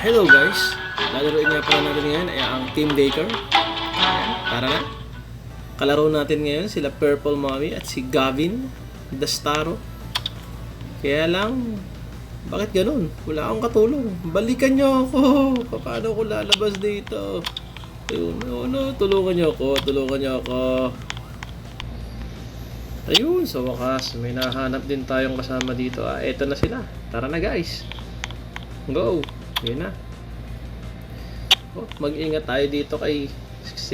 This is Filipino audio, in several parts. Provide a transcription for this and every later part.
Hello guys, lalaroin nga pala natin ngayon ay ang Team Baker. Tara na. Kalaro natin ngayon sila Purple Mommy at si Gavin Dastaro. Kaya lang, bakit ganun? Wala akong katulong. Balikan nyo ako. Paano ko lalabas dito? Ayun, tulungan nyo ako. Ayun, sa wakas, may nahanap din tayong kasama dito. Eto na sila. Tara na guys. Go. Yun na. Mag-ingat tayo dito kay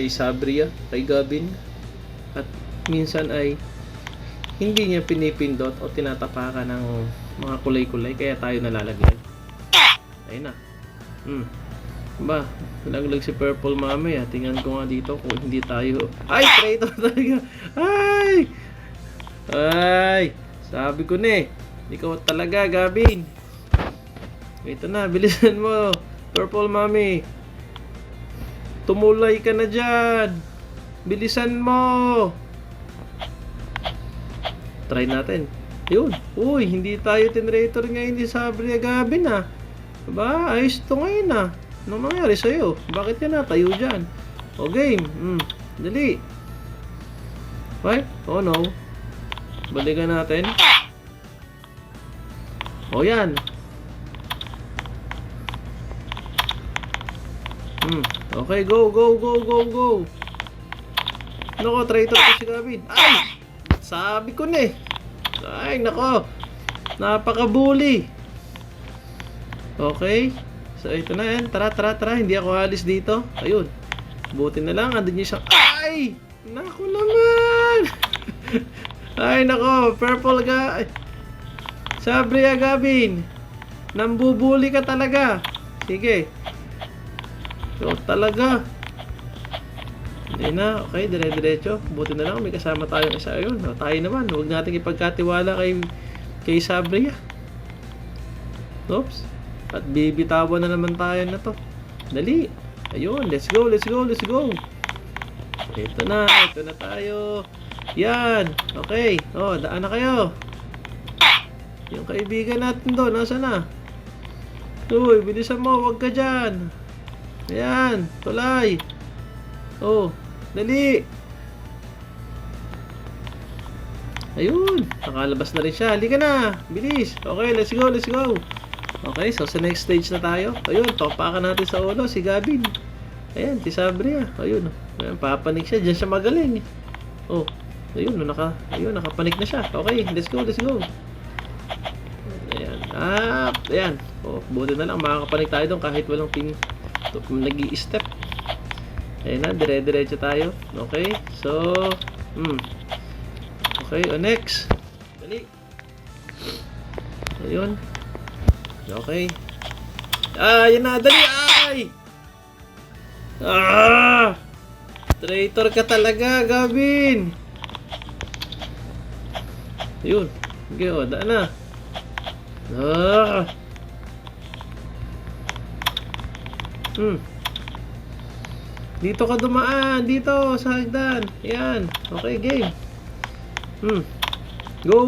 Sabria, kay Gavin. At minsan ay hindi niya pinipindot o tinatapakan ng mga kulay-kulay kaya tayo nalalaglag. Ayun na. Nalaglag si Purple Mommy. Tingnan ko nga dito kung hindi tayo. Ay, traitor talaga. Ay, sabi ko na ikaw talaga, Gavin. Ito na, bilisan mo, Purple Mommy. Tumulay ka na dyan. Bilisan mo. Try natin. Yun. Uy, hindi tayo tinrator ngayon ni Sabria Gavin Diba? Ayos ito ngayon Anong nangyari sa'yo? Bakit ka natayo dyan? O game. Dali. Okay? Oh no. Balikan natin. O yan. Okay, go. Nako, traitor ko si Gavin. Ay! Sabi ko na Ay, nako. Napaka-bully. Okay. So, ito na yan. Tara. Hindi ako alis dito. Ayun. Buti na lang. Andun niya siyang... Ay! Nako naman! Ay, nako. Purple Sabria Gavin. Nambubuli ka talaga. Sige. So, talaga. Hindi na. Okay, dire-diretso. Buti na lang. May kasama tayong isa. Ayun. Tayo naman. Huwag natin ipagkatiwala kay Sabria. Oops. At bibitawan na naman tayo na to. Dali. Ayun. Let's go. Ito na tayo. Yan. Okay. Daan na kayo. Yung kaibigan natin doon. Nasaan na? Uy, bilisan mo. Huwag ka dyan. Ayan, tulay. Dali. Ayun, nakalabas na rin siya. Halika na, bilis. Okay, let's go. Okay, so sa next stage na tayo. Ayun, topakan natin sa ulo si Gavin. Ayan, si Sabria. Ayun, papanik siya. Diyan siya magaling. Ayun, nakapanik na siya. Okay, let's go. Ayan. Buti na lang makakapanik tayo doon kahit walang nag-i-step. Ayun na, dire-diretso tayo. Okay, so okay, next. Dali. Ayun. Okay. Ayun na, dali. Traitor ka talaga, Gavin. Ayun. Okay, daan na. Dito ka dumaan. Dito sa hagdan. Ayan. Okay, game. Go.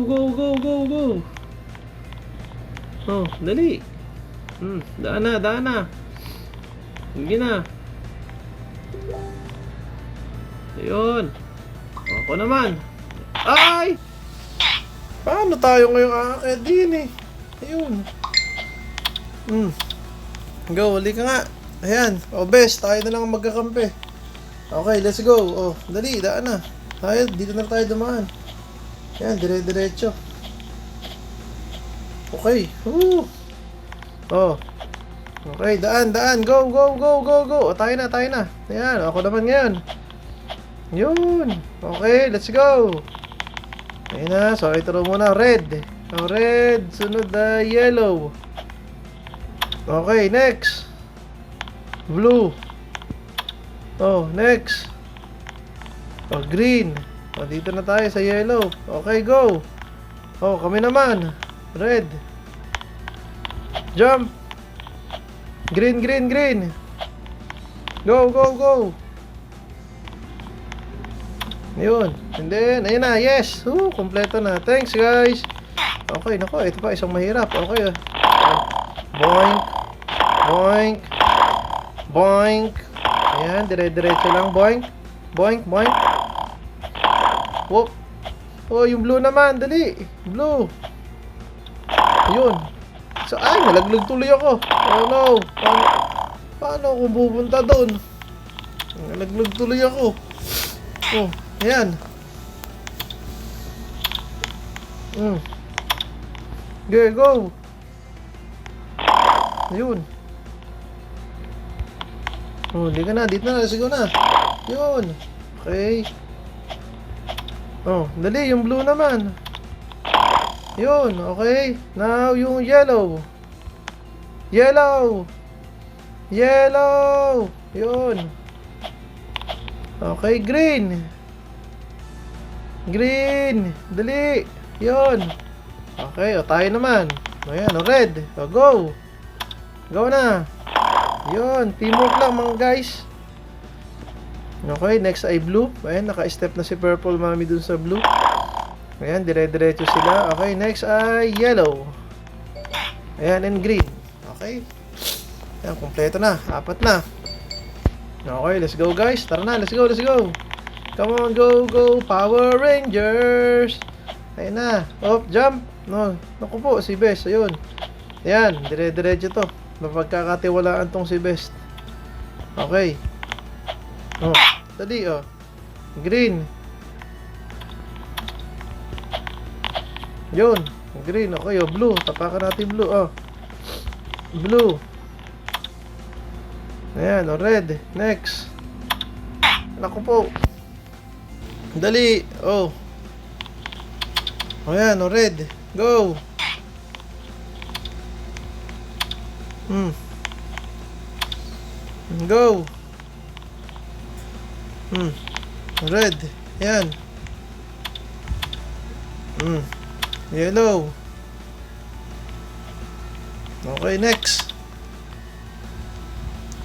Dali. Daan na. Sige na. Ayun. Ako naman. Ay! Paano tayo ngayong aakit din Ayun. Go, huli ka nga. Ayan, best, tayo na lang magkakampi. Okay, let's go. Dali, daan na. Tayo, dito na tayo dumaan. Ayan, dire-diretso. Okay. Okay, daan. Go. Tayo na. Ayan, ako naman ngayon. Yun. Okay, let's go. Ayan na, so ito muna, red. Red, sunod na yellow. Okay, next. Blue. Next. Green. Dito na tayo sa yellow. Okay, go. Kami naman. Red. Jump. Green. Go. Yun. And then, ayun na. Yes. Kompleto na. Thanks, guys. Okay, nako. Ito pa, isang mahirap. Okay. Boing. Boink. Boink. Ayan, dire-diretso lang. Boink. Boink, boink. Whoop. Oh, yung blue naman. Dali. Blue. Ayun. So, ay, nalaglag tuloy ako. Oh no. Paano ako pupunta doon? Nalaglag tuloy ako. Oh, ayan. Okay, go. Ayun. Oh, di ka na. Dito na. Let's go na. Yun. Okay. Oh, dali. Yung blue naman. Yun. Okay. Now, yung yellow. Yellow. Yellow. Yun. Okay, green. Green. Dali. Yun. Okay, o tayo naman. Ayan, o red. O go. Go na. Yun, teamwork lang mga guys. Okay, next ay blue. Ayan, naka-step na si purple mami dun sa blue. Ayan, dire-diretso sila. Okay, next ay yellow. Ayan, and green. Okay. Ayan, kompleto na. 4 na. Okay, let's go guys. Tara na, let's go, let's go. Come on, go, go. Power Rangers. Ayan na. Oh, jump. No, naku po, si Best. Ayun. Ayan, dire-diretso to. Mapagkakatiwalaan tong si Best. Okay. Oh, dali oh. Green. Yun. Green. Okay, oh, blue. Tapakan natin blue, oh. Blue. Ayan, oh, red. Next. Naku po. Dali. Oh. Ayan, oh, red. Go. Go. Red. Ayan. Yellow. Okay, next.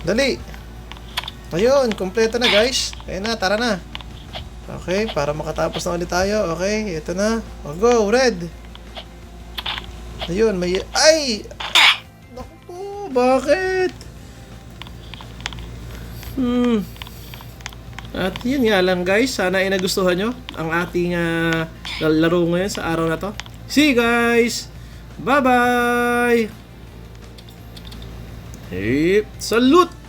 Dali. Ayun, kompleto na guys. Ayun na, tara na. Okay, para makatapos na ulit tayo. Okay, ito na. O, go, red. Ayun, may... Ay! Naku po, bakit? At yun nga lang guys. Sana ay nagustuhan nyo ang ating laro ngayon sa araw na to. See you guys! Bye-bye! Salute!